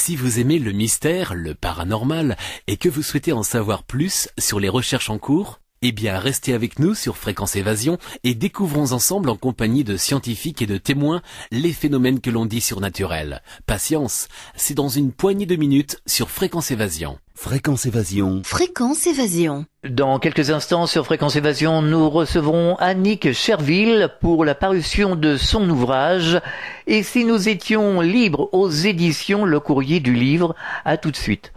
Si vous aimez le mystère, le paranormal, et que vous souhaitez en savoir plus sur les recherches en cours, eh bien restez avec nous sur Fréquence Évasion et découvrons ensemble en compagnie de scientifiques et de témoins les phénomènes que l'on dit surnaturels. Patience, c'est dans une poignée de minutes sur Fréquence Évasion. Fréquence Évasion. Fréquence Évasion. Dans quelques instants sur Fréquence Évasion, nous recevrons Annick Chervil pour la parution de son ouvrage « Et si nous étions libres » aux éditions Le Courrier du Livre. À tout de suite.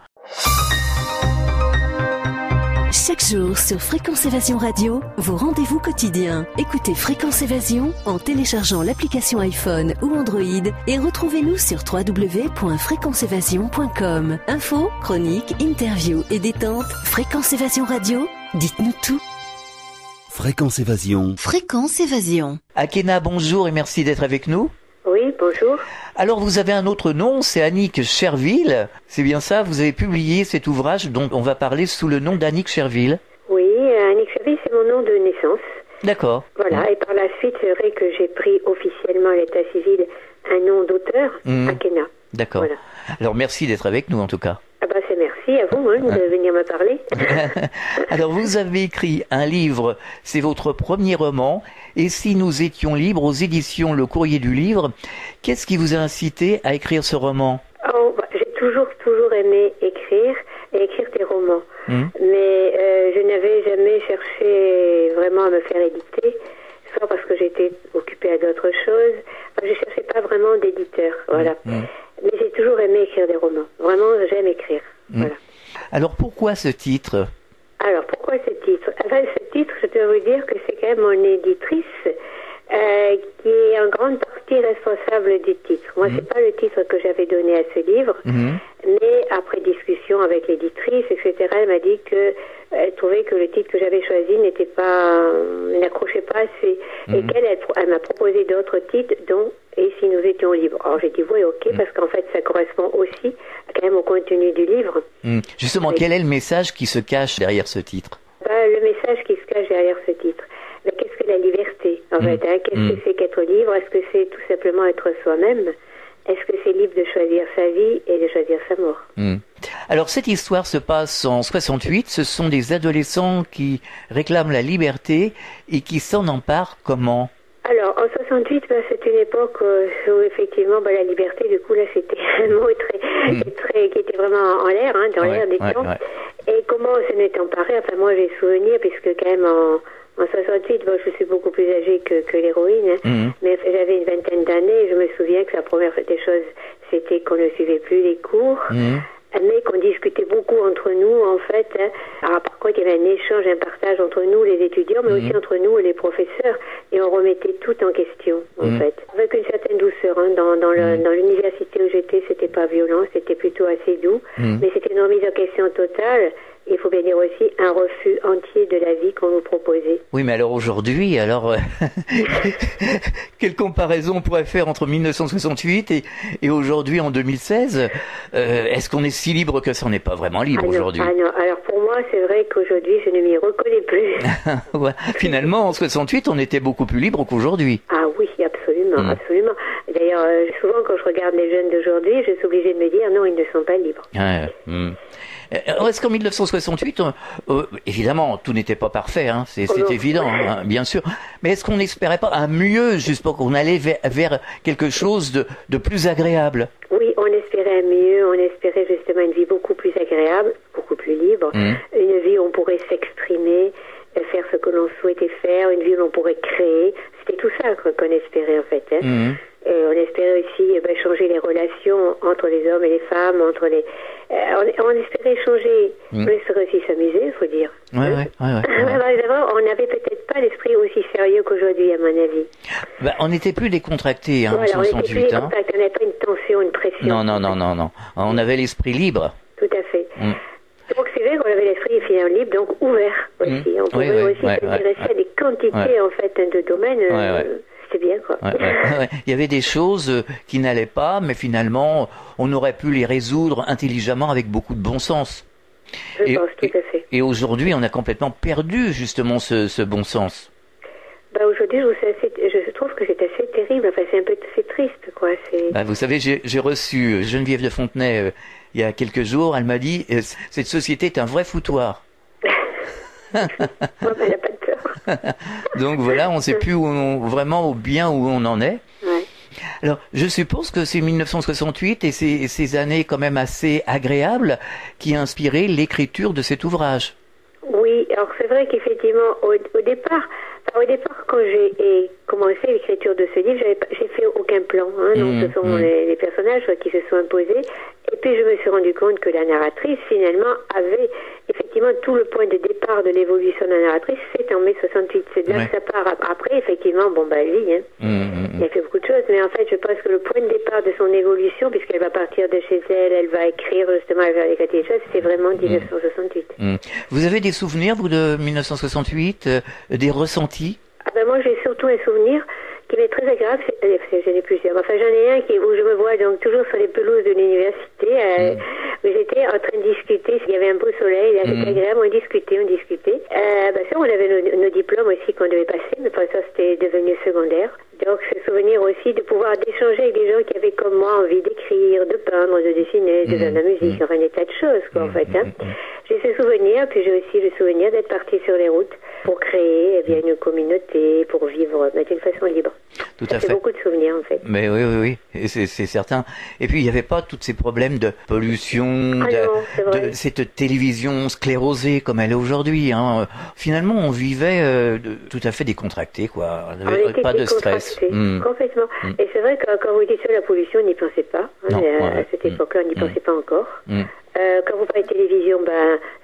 Chaque jour sur Fréquence Évasion Radio, vos rendez-vous quotidiens. Écoutez Fréquence Évasion en téléchargeant l'application iPhone ou Android et retrouvez-nous sur www.fréquenceévasion.com. Infos, chroniques, interviews et détente. Fréquence Évasion Radio, dites-nous tout. Fréquence Évasion. Fréquence Évasion. Akena, bonjour et merci d'être avec nous. Oui, bonjour. Alors vous avez un autre nom, c'est Annick Chervil, c'est bien ça? Vous avez publié cet ouvrage dont on va parler sous le nom d'Annick Chervil. Oui, Annick Chervil, c'est mon nom de naissance. D'accord. Voilà, et par la suite, c'est vrai que j'ai pris officiellement à l'état civil un nom d'auteur, Akena. D'accord. Voilà. Alors merci d'être avec nous en tout cas. Ah bah c'est merci à vous de venir me parler. Alors vous avez écrit un livre, c'est votre premier roman, Et si nous étions libres aux éditions Le Courrier du Livre. Qu'est-ce qui vous a incité à écrire ce roman? J'ai toujours aimé écrire et écrire des romans. Mais je n'avais jamais cherché vraiment à me faire éditer, soit parce que j'étais occupée à d'autres choses. Enfin, je ne cherchais pas vraiment d'éditeur, voilà. Mais j'ai toujours aimé écrire des romans. Vraiment, j'aime écrire. Voilà. Alors pourquoi ce titre? Alors pourquoi ce titre? Enfin, ce titre, je dois vous dire que c'est quand même mon éditrice qui est en grande partie responsable du titre. Moi, c'est pas le titre que j'avais donné à ce livre, mais après discussion avec l'éditrice, etc., elle m'a dit que elle trouvait que le titre que j'avais choisi n'accrochait pas assez, et elle m'a proposé d'autres titres, dont Et si nous étions libres. Alors j'ai dit oui, ok, parce qu'en fait ça correspond aussi quand même au contenu du livre. Justement, quel est le message qui se cache derrière ce titre? Le message qui se cache derrière ce titre, mais qu'est-ce que la liberté en fait, qu'est-ce que c'est qu'être libre? Est-ce que c'est tout simplement être soi-même? Est-ce que c'est libre de choisir sa vie et de choisir sa mort? Alors cette histoire se passe en 68, ce sont des adolescents qui réclament la liberté et qui s'en emparent comment? Alors, en 68, c'est une époque où effectivement, la liberté, du coup, là, c'était un mot qui était vraiment en l'air, dans l'air des temps. Et comment on s'en est emparé? Enfin, moi, j'ai souvenir, puisque quand même, en 68, je suis beaucoup plus âgée que l'héroïne, mais j'avais une vingtaine d'années, et je me souviens que la première des choses, c'était qu'on ne suivait plus les cours, mais qu'on discutait beaucoup entre nous, en fait. Alors, par contre, il y avait un échange, un partage entre nous, les étudiants, mais aussi entre nous et les professeurs, et on remettait tout en question, en fait. Avec une certaine douceur, dans l'université où j'étais, c'était pas violent, c'était plutôt assez doux, mais c'était une remise en question totale. Il faut bien dire aussi un refus entier de la vie qu'on nous proposait. Oui, mais alors aujourd'hui, quelle comparaison on pourrait faire entre 1968 et aujourd'hui en 2016? Est-ce qu'on est si libre que ça? On n'est pas vraiment libre aujourd'hui. Ah non, alors pour moi, c'est vrai qu'aujourd'hui, je ne m'y reconnais plus. Ouais. Finalement, en 68, on était beaucoup plus libre qu'aujourd'hui. Ah oui, absolument, absolument. D'ailleurs, souvent quand je regarde les jeunes d'aujourd'hui, je suis obligée de me dire non, ils ne sont pas libres. Est-ce qu'en 1968, évidemment, tout n'était pas parfait, c'est évident, bien sûr. Mais est-ce qu'on n'espérait pas un mieux, juste pour qu'on allait vers quelque chose de plus agréable? Oui, on espérait un mieux, on espérait justement une vie beaucoup plus agréable, beaucoup plus libre, une vie où on pourrait s'exprimer, faire ce que l'on souhaitait faire, une vie où l'on pourrait créer. C'était tout ça qu'on espérait en fait. Et on espérait aussi changer les relations entre les hommes et les femmes, on espérait changer, on espérait aussi s'amuser, il faut dire. On n'avait peut-être pas l'esprit aussi sérieux qu'aujourd'hui, à mon avis. On n'était plus décontractés, en 68. On n'était plus décontractés, on n'avait pas une tension, une pression. Non. On avait l'esprit libre. Tout à fait. Donc c'est vrai qu'on avait l'esprit finalement libre, donc ouvert aussi. On pouvait aussi s'intéresser à des quantités en fait de domaines. C'est bien quoi. Il y avait des choses qui n'allaient pas, mais finalement on aurait pu les résoudre intelligemment avec beaucoup de bon sens. Je pense tout à fait. Et aujourd'hui on a complètement perdu justement ce bon sens. Aujourd'hui je trouve que c'est assez terrible. terrible. Enfin, c'est triste, quoi. Bah, vous savez, j'ai reçu Geneviève de Fontenay il y a quelques jours. Elle m'a dit cette société est un vrai foutoir. Elle n'a pas de tort. Donc voilà, on ne sait plus vraiment bien où on en est. Ouais. Alors, je suppose que c'est 1968 et ces années quand même assez agréables qui a inspiré l'écriture de cet ouvrage. Oui, alors c'est vrai qu'effectivement, au départ, quand j'ai commencé l'écriture de ce livre, j'ai fait aucun plan. Donc ce sont les personnages qui se sont imposés. Et puis je me suis rendu compte que la narratrice, finalement, avait effectivement tout le point de départ de l'évolution de la narratrice, c'est en mai 68. C'est de là que ça part. Après, effectivement, elle vit. Elle a fait beaucoup de choses, mais en fait, je pense que le point de départ de son évolution, puisqu'elle va partir de chez elle, elle va écrire justement, elle va écrire des choses, c'est vraiment 1968. Vous avez des souvenirs, vous, de 1968, des ressentis? Moi, j'ai surtout un souvenir qui m'est très agréable. J'en ai plusieurs. Enfin, j'en ai un où je me vois donc toujours sur les pelouses de l'université, où j'étais en train de discuter. Il y avait un beau soleil, c'était agréable, on discutait. Ça, on avait nos diplômes aussi qu'on devait passer, mais pour ça, c'était devenu secondaire. Donc, ce souvenir aussi de pouvoir d'échanger avec des gens qui avaient comme moi envie d'écrire, de peindre, de dessiner, de faire de la musique, enfin des tas de choses, quoi, en fait. J'ai ce souvenir, puis j'ai aussi le souvenir d'être partie sur les routes pour créer une communauté, pour vivre d'une façon libre. Tout à fait. C'est beaucoup de souvenirs, en fait. Mais oui, et c'est certain. Et puis, il n'y avait pas tous ces problèmes de pollution, de cette télévision sclérosée comme elle est aujourd'hui. Finalement, on vivait tout à fait décontracté, quoi. On n'avait pas de stress. Complètement. Et c'est vrai que quand vous dites ça, la pollution, on n'y pensait pas. À cette époque-là, on n'y pensait pas encore. Quand vous parlez de télévision,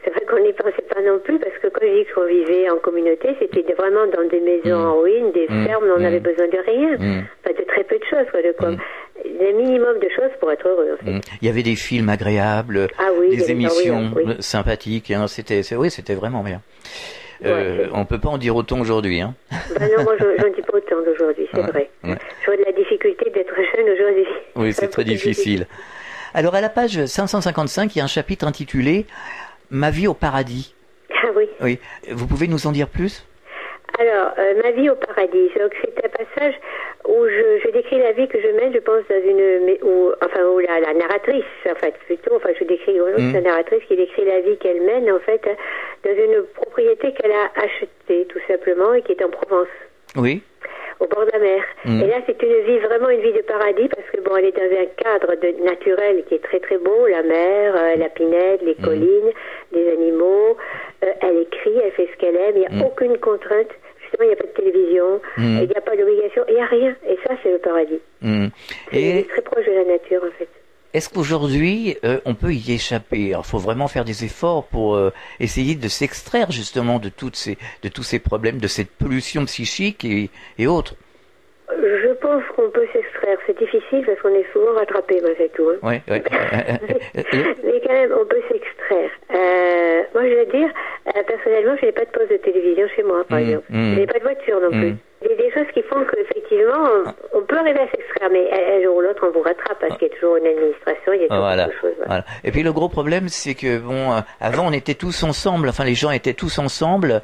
c'est vrai qu'on n'y pensait pas non plus, parce que quand je dis qu'on vivait en communauté, c'était vraiment dans des maisons en ruine, des fermes, on n'avait besoin de rien. Enfin, de très peu de choses, quoi. Un minimum de choses pour être heureux, en fait. Il y avait des films agréables, des émissions sympathiques. C'était vraiment bien. On peut pas en dire autant aujourd'hui. Non, moi j'en dis pas autant d'aujourd'hui, c'est vrai. Je vois de la difficulté d'être jeune aujourd'hui. Oui, c'est très difficile. Alors à la page 555, il y a un chapitre intitulé « Ma vie au paradis ». Ah oui. Oui. Vous pouvez nous en dire plus ? Alors, ma vie au paradis. Donc c'est un passage où je décris la vie que je mène, je pense, où la narratrice, en fait, plutôt, je décris la narratrice qui décrit la vie qu'elle mène, en fait, dans une propriété qu'elle a achetée, tout simplement, et qui est en Provence. Oui. Au bord de la mer. Et là, c'est vraiment une vie de paradis, parce que elle est dans un cadre naturel qui est très très beau, la mer, la pinède, les collines, les animaux. Elle écrit, elle fait ce qu'elle aime, il n'y a aucune contrainte. Justement, il n'y a pas de télévision, il n'y a pas d'obligation, il n'y a rien. Et ça, c'est le paradis. C'est très proche de la nature, en fait. Est-ce qu'aujourd'hui, on peut y échapper ? Alors, il faut vraiment faire des efforts pour essayer de s'extraire justement de tous ces problèmes, de cette pollution psychique et autres. Je pense qu'on peut s'extraire. C'est difficile parce qu'on est souvent rattrapé, c'est tout. Oui. Mais quand même, on peut s'extraire. Moi, je veux dire, personnellement, je n'ai pas de poste de télévision chez moi, par exemple. Je n'ai pas de voiture non plus. Il y a des choses qui font qu'effectivement, on peut arriver à s'extraire, mais un jour ou l'autre, on vous rattrape parce qu'il y a toujours une administration, il y a toujours quelque chose. Voilà. Et puis le gros problème, c'est que avant, on était tous ensemble, enfin les gens étaient tous ensemble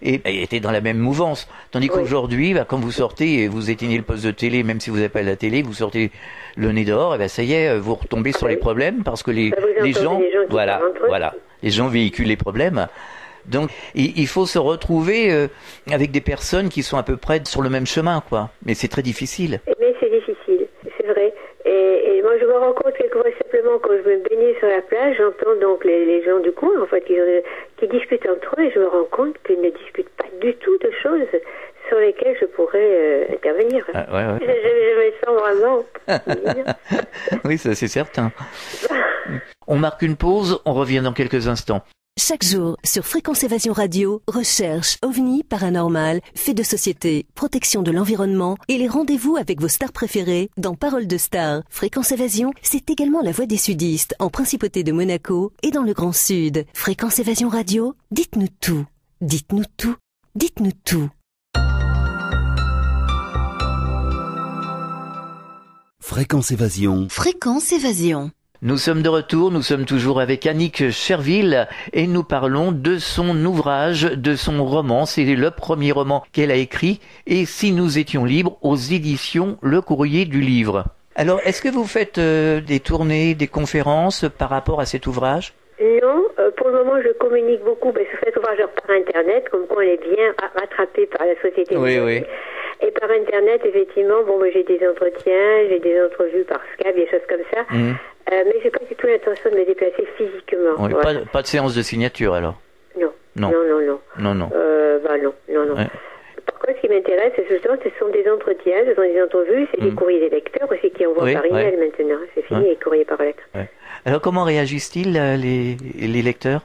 et étaient dans la même mouvance. Tandis qu'aujourd'hui, quand vous sortez et vous éteignez le poste de télé, même si vous n'avez pas la télé, vous sortez le nez dehors, et ça y est, vous retombez sur les problèmes parce que les gens les gens véhiculent les problèmes. Donc, il faut se retrouver avec des personnes qui sont à peu près sur le même chemin, quoi. Mais c'est très difficile. Mais c'est difficile, c'est vrai. Et moi, je me rends compte quelquefois simplement quand je me baigne sur la plage, j'entends donc les gens du coin, en fait, qui discutent entre eux, et je me rends compte qu'ils ne discutent pas du tout de choses sur lesquelles je pourrais intervenir. Je me sens vraiment... Oui, ça c'est certain. On marque une pause, on revient dans quelques instants. Chaque jour, sur Fréquence Évasion Radio, recherche, ovni, paranormal, faits de société, protection de l'environnement et les rendez-vous avec vos stars préférées dans Paroles de Stars. Fréquence Évasion, c'est également la voix des sudistes en Principauté de Monaco et dans le Grand Sud. Fréquence Évasion Radio, dites-nous tout. Dites-nous tout. Dites-nous tout. Fréquence Évasion. Fréquence Évasion. Nous sommes de retour, nous sommes toujours avec Annick Chervil et nous parlons de son ouvrage, de son roman. C'est le premier roman qu'elle a écrit, et Si nous étions libres, aux éditions Le Courrier du Livre. Alors, est-ce que vous faites des tournées, des conférences par rapport à cet ouvrage ? Non, pour le moment je communique beaucoup sur cet ouvrage par Internet, comme quoi on est bien rattrapé par la société. Oui. Et par Internet, effectivement, j'ai des entretiens, j'ai des entrevues par Skype, des choses comme ça. Mais j'ai pas du tout l'intention de me déplacer physiquement. Oui, voilà. Pas de séance de signature alors ? Non. Non. Non. Ouais. Par contre, ce qui m'intéresse, ce sont des entretiens, ce sont des entrevues, c'est des courriers des lecteurs aussi qui envoient par email maintenant. C'est fini les courriers par lettre. Ouais. Alors comment réagissent-ils les lecteurs ?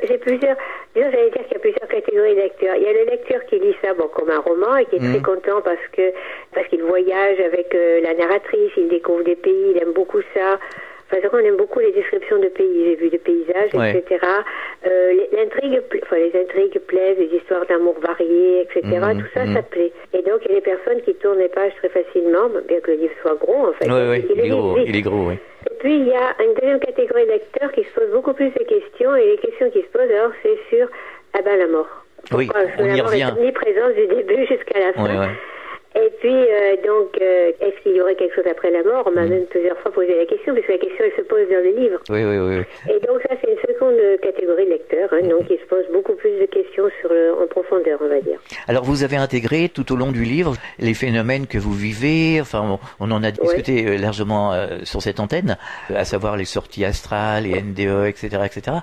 J'ai plusieurs. Disons, j'allais dire qu'il y a plusieurs catégories de lecteurs. Il y a le lecteur qui lit ça comme un roman et qui est très content parce qu'il voyage avec la narratrice, il découvre des pays, il aime beaucoup ça. On aime beaucoup les descriptions de pays, j'ai vu des paysages, etc. Les intrigues plaisent, les histoires d'amour variées, etc. Tout ça, ça plaît. Et donc, il y a des personnes qui tournent les pages très facilement, bien que le livre soit gros, en fait. Oui, il est gros, oui. Et puis, il y a une deuxième catégorie de lecteurs qui se posent beaucoup plus de questions, et les questions qui se posent, alors, c'est sur la mort. Oui, on y revient. La mort est omniprésente du début jusqu'à la fin. Oui. Et puis, est-ce qu'il y aurait quelque chose après la mort ? On m'a même plusieurs fois posé la question, parce que la question, elle se pose dans le livre. Oui. Et donc, ça, c'est une seconde catégorie de lecteurs, donc ils se posent beaucoup plus de questions en profondeur, on va dire. Alors, vous avez intégré tout au long du livre les phénomènes que vous vivez, on en a discuté largement sur cette antenne, à savoir les sorties astrales, les NDE, etc., etc.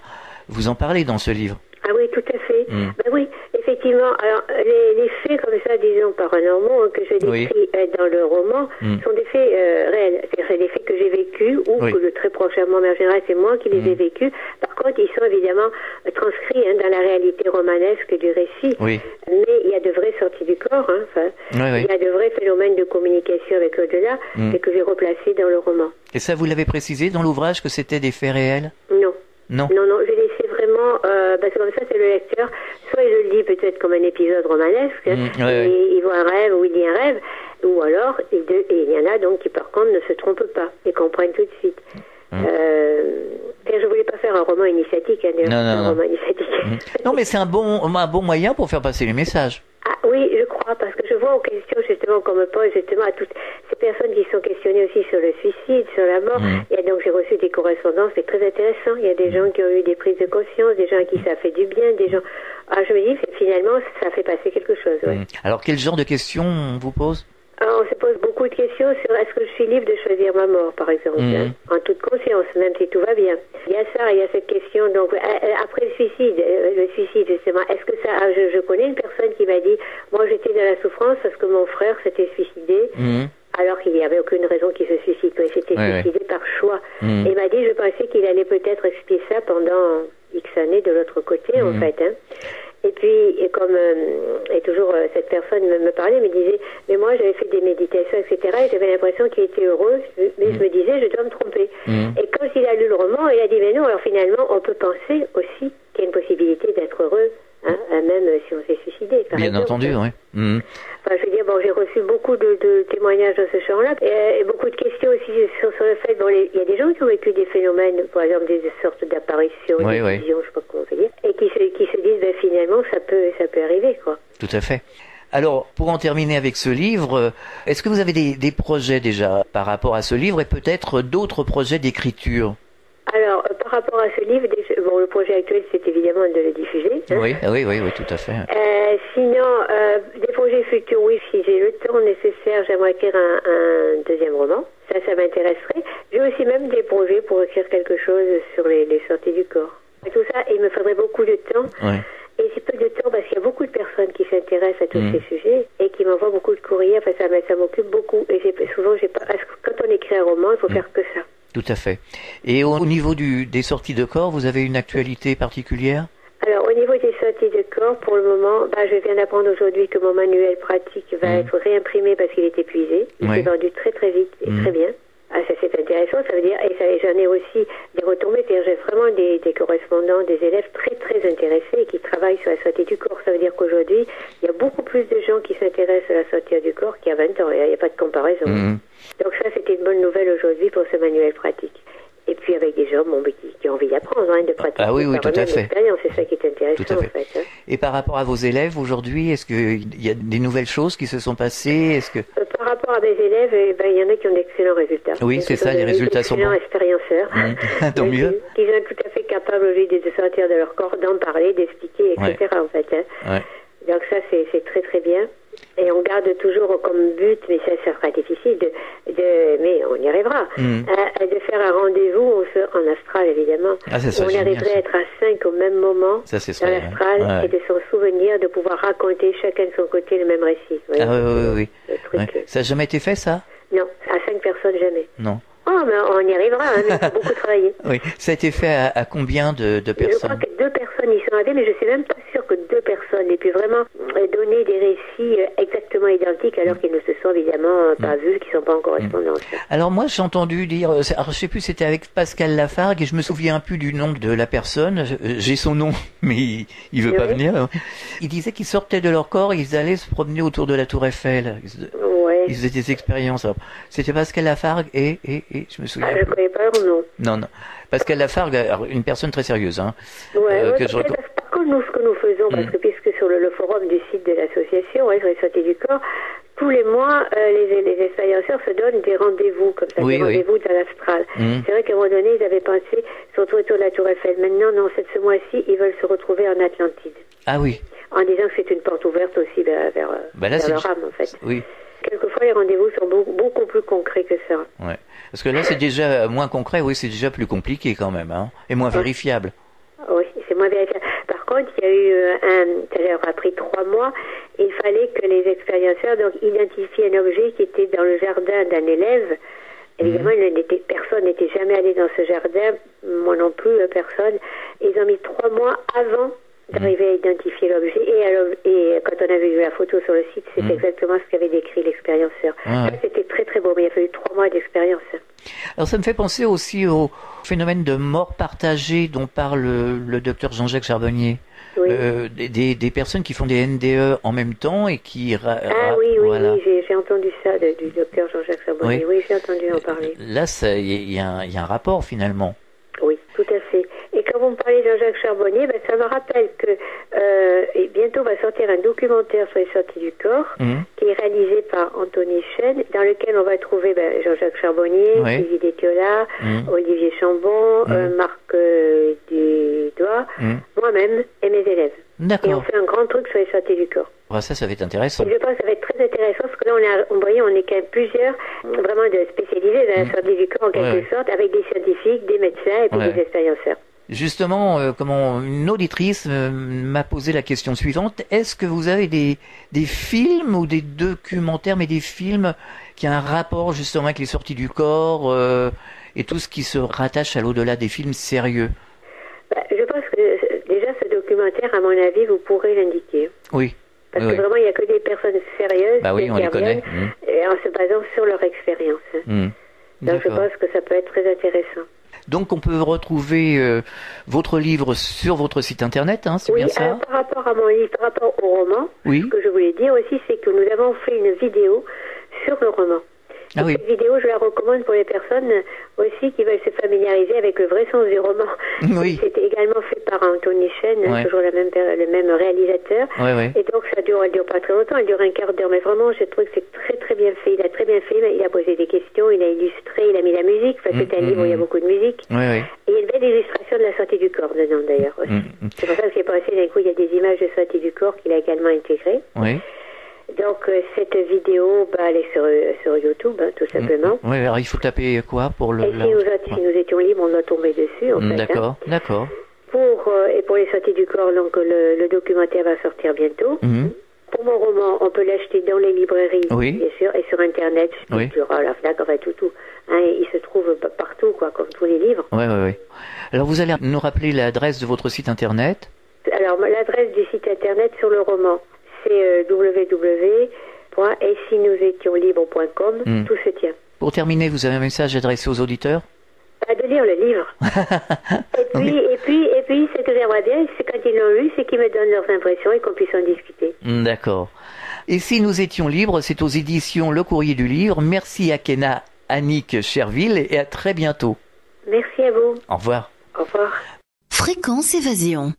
Vous en parlez dans ce livre ? Ah oui, tout à fait. Oui, effectivement. Alors, les faits comme ça, disons, paranormaux, que je décris dans le roman, sont des faits réels. C'est des faits que j'ai vécus ou que de très prochainement, mais en général, c'est moi qui les ai vécus. Par contre, ils sont évidemment transcrits dans la réalité romanesque du récit. Oui. Mais il y a de vraies sorties du corps. Il y a de vrais phénomènes de communication avec l'au-delà et que j'ai replacés dans le roman. Et ça, vous l'avez précisé dans l'ouvrage que c'était des faits réels ? Non, j'ai laissé vraiment, parce que comme ça c'est le lecteur, soit il le lit peut-être comme un épisode romanesque, et il voit un rêve ou il dit un rêve, ou alors il y en a donc qui par contre ne se trompent pas et comprennent tout de suite. Je voulais pas faire un roman initiatique, roman initiatique. Non, mais c'est un bon moyen pour faire passer les messages. Ah oui, je crois, parce que je vois aux questions justement qu'on me pose justement à toutes ces personnes qui sont questionnées aussi sur le suicide, sur la mort. Et donc j'ai reçu des correspondances, c'est très intéressant. Il y a des gens qui ont eu des prises de conscience, des gens à qui ça fait du bien, des gens... je me dis, finalement, ça fait passer quelque chose. Alors quel genre de questions on vous pose ? Alors, on se pose beaucoup de questions sur est-ce que je suis libre de choisir ma mort, par exemple, en toute conscience, même si tout va bien. Il y a ça, il y a cette question. Donc, après le suicide justement, est-ce que ça... Je connais une personne qui m'a dit, moi j'étais dans la souffrance parce que mon frère s'était suicidé, alors qu'il n'y avait aucune raison qu'il se suicide. Il s'était suicidé par choix. Et il m'a dit, je pensais qu'il allait peut-être expier ça pendant X années de l'autre côté, en fait. Et puis, et toujours cette personne me parlait, me disait, mais moi j'avais fait des méditations, etc. Et j'avais l'impression qu'il était heureux, mais je me disais, je dois me tromper. Et quand il a lu le roman, il a dit, mais non, alors finalement, on peut penser aussi qu'il y a une possibilité d'être heureux, même si on s'est suicidé. Bien entendu, oui. Je veux dire, j'ai reçu beaucoup de témoignages dans ce champ-là, et beaucoup de questions aussi sur le fait, il y a des gens qui ont vécu des phénomènes, par exemple des sortes d'apparitions, des visions, je sais pas comment on peut dire, et qui se disent, finalement, ça peut arriver, quoi. Tout à fait. Alors, pour en terminer avec ce livre, est-ce que vous avez des projets déjà par rapport à ce livre et peut-être d'autres projets d'écriture ? Alors, par rapport à ce livre, le projet actuel, c'est évidemment de le diffuser. Oui, tout à fait. Sinon, des projets futurs, oui, si j'ai le temps nécessaire, j'aimerais écrire un deuxième roman. Ça m'intéresserait. J'ai aussi même des projets pour écrire quelque chose sur les sorties du corps. Et tout ça, il me faudrait beaucoup de temps. Et j'ai peu de temps parce qu'il y a beaucoup de personnes qui s'intéressent à tous ces sujets et qui m'envoient beaucoup de courriers. Ça m'occupe beaucoup. Et souvent, quand on écrit un roman, il faut faire que ça. Tout à fait. Et au niveau des sorties de corps, vous avez une actualité particulière ? Alors, au niveau des sorties de corps, pour le moment, je viens d'apprendre aujourd'hui que mon manuel pratique va être réimprimé parce qu'il est épuisé. Il s'est vendu très très vite et très bien. Ça c'est intéressant, ça veut dire, et j'en ai aussi des retombées, c'est-à-dire j'ai vraiment des correspondants, des élèves très très intéressés et qui travaillent sur la sortie du corps. Ça veut dire qu'aujourd'hui, il y a beaucoup plus de gens qui s'intéressent à la sortie du corps qu'il y a 20 ans, il n'y a pas de comparaison. Donc ça c'était une bonne nouvelle aujourd'hui pour ce manuel pratique. Et puis avec des gens qui ont envie d'apprendre, de pratiquer. Ah oui, tout à fait. C'est ça qui est intéressant, tout à fait. En fait. Et par rapport à vos élèves aujourd'hui, est-ce qu'il y a des nouvelles choses qui se sont passées? Par rapport à mes élèves, il y en a qui ont d'excellents résultats. Oui, c'est ça, les résultats sont bons. Expérienceurs. Tant mieux. Qui sont tout à fait capables aujourd'hui de sortir de leur corps, d'en parler, d'expliquer, etc. En fait. Ouais. Donc ça, c'est très très bien. Et on garde toujours comme but, mais ça sera difficile, mais on y arrivera, de faire un rendez-vous en astral, évidemment. Ah, c'est ça, on arriverait à être à 5 au même moment ça, dans l'astral et de s'en souvenir, de pouvoir raconter chacun de son côté le même récit. Ah oui. Ça n'a jamais été fait, ça? Non, à 5 personnes, jamais. Non. Oh, mais on y arrivera, mais il faut beaucoup travailler. Oui, ça a été fait à combien de personnes? Je crois que 2 personnes y sont arrivées, mais je suis même pas sûre que 2 personnes aient pu vraiment donner des récits exactement identiques, alors qu'ils ne se sont évidemment pas vus, qu'ils ne sont pas en correspondance. Alors moi, j'ai entendu dire, alors, je sais plus, c'était avec Pascal Lafargue, et je me souviens plus du nom de la personne. J'ai son nom, mais il veut pas venir. Il disait qu'ils sortaient de leur corps, et ils allaient se promener autour de la Tour Eiffel. Ils faisaient des expériences. Alors, c'était Pascal Lafargue et je me souviens. Je ne connais pas leur nom. Non. Pascal Lafargue, une personne très sérieuse. Par contre, nous, ce que nous faisons, parce que puisque sur le forum du site de l'association, sur les Santé du Corps, tous les mois, les expérienceurs se donnent des rendez-vous, comme ça, des rendez-vous dans l'astral. C'est vrai qu'à un moment donné, ils avaient pensé se retrouver autour de la Tour Eiffel. Maintenant, non, ce mois-ci, ils veulent se retrouver en Atlantide. Ah oui. En disant que c'est une porte ouverte aussi vers leur âme, en fait. Oui. Quelquefois, les rendez-vous sont beaucoup plus concrets que ça. Ouais. Parce que là, c'est déjà moins concret, c'est déjà plus compliqué quand même, et moins vérifiable. Oui, c'est moins vérifiable. Par contre, il y a eu ça leur a pris 3 mois, et il fallait que les expérienceurs identifient un objet qui était dans le jardin d'un élève. Évidemment, personne n'était jamais allé dans ce jardin, moi non plus, personne. Ils ont mis 3 mois avant d'arriver à identifier l'objet, et quand on avait vu la photo sur le site, c'est exactement ce qu'avait décrit l'expérienceur. C'était très très beau, mais il a fallu 3 mois d'expérience. Alors ça me fait penser aussi au phénomène de mort partagée dont parle le docteur Jean-Jacques Charbonnier. Oui. Des personnes qui font des NDE en même temps et qui... oui, j'ai entendu ça du docteur Jean-Jacques Charbonnier. Oui, j'ai entendu en parler. Là, il y a un rapport finalement. Oui, tout à fait. Et quand vous me parlez de Jean-Jacques Charbonnier, ça me rappelle que bientôt va sortir un documentaire sur les sorties du corps, qui est réalisé par Anthony Chen, dans lequel on va trouver Jean-Jacques Charbonnier, Sylvie Détiola, Olivier Chambon, Marc Dudois, moi-même et mes élèves. D'accord. Et on fait un grand truc sur les sorties du corps. Ça va être intéressant. Et je pense que ça va être très intéressant, parce que là, on est quand même plusieurs, vraiment spécialisés dans la sortie du corps, en quelque sorte, avec des scientifiques, des médecins et puis des expérienceurs. Justement, une auditrice m'a posé la question suivante. Est-ce que vous avez des films ou des documentaires, mais des films qui ont un rapport justement avec les sorties du corps et tout ce qui se rattache à l'au-delà, des films sérieux? Je pense que déjà ce documentaire, à mon avis, vous pourrez l'indiquer. Oui. Parce que vraiment, il n'y a que des personnes sérieuses qui on les connaît. Et en se basant sur leur expérience. Donc je pense que ça peut être très intéressant. Donc on peut retrouver votre livre sur votre site internet, c'est bien ça? Oui, par rapport à mon livre, par rapport au roman, ce que je voulais dire aussi, c'est que nous avons fait une vidéo sur le roman. Cette vidéo, je la recommande pour les personnes aussi qui veulent se familiariser avec le vrai sens du roman. C'était également fait par Anthony Chen, toujours le même réalisateur. Et donc elle dure pas très longtemps, elle dure un quart d'heure. Mais vraiment, je trouve que c'est très très bien fait. Il a très bien fait, il a posé des questions, il a illustré, il a mis la musique, parce que c'est un livre où il y a beaucoup de musique. Et il y a une belle illustration de la sortie du corps dedans d'ailleurs. C'est pour ça que j'ai pensé, d'un coup, il y a des images de sortie du corps qu'il a également intégrées. Donc cette vidéo, elle est sur YouTube, tout simplement. Alors il faut taper quoi pour le... Et si nous étions libres, on doit tomber dessus, en fait. D'accord. Et pour les sorties du corps, donc le documentaire va sortir bientôt. Pour mon roman, on peut l'acheter dans les librairies, bien sûr, et sur Internet, sur la FNAC, enfin tout. Il se trouve partout, comme tous les livres. Alors vous allez nous rappeler l'adresse de votre site Internet? Alors l'adresse du site Internet sur le roman, c'est www.etsinousétionslibres.com, tout se tient. Pour terminer, vous avez un message adressé aux auditeurs? De lire le livre. et puis, ce que j'aimerais bien, c'est quand ils l'ont lu, c'est qu'ils me donnent leurs impressions et qu'on puisse en discuter. D'accord. Et si nous étions libres, c'est aux éditions Le Courrier du Livre. Merci à Kenna Annick Cherville et à très bientôt. Merci à vous. Au revoir. Au revoir. Fréquence Évasion.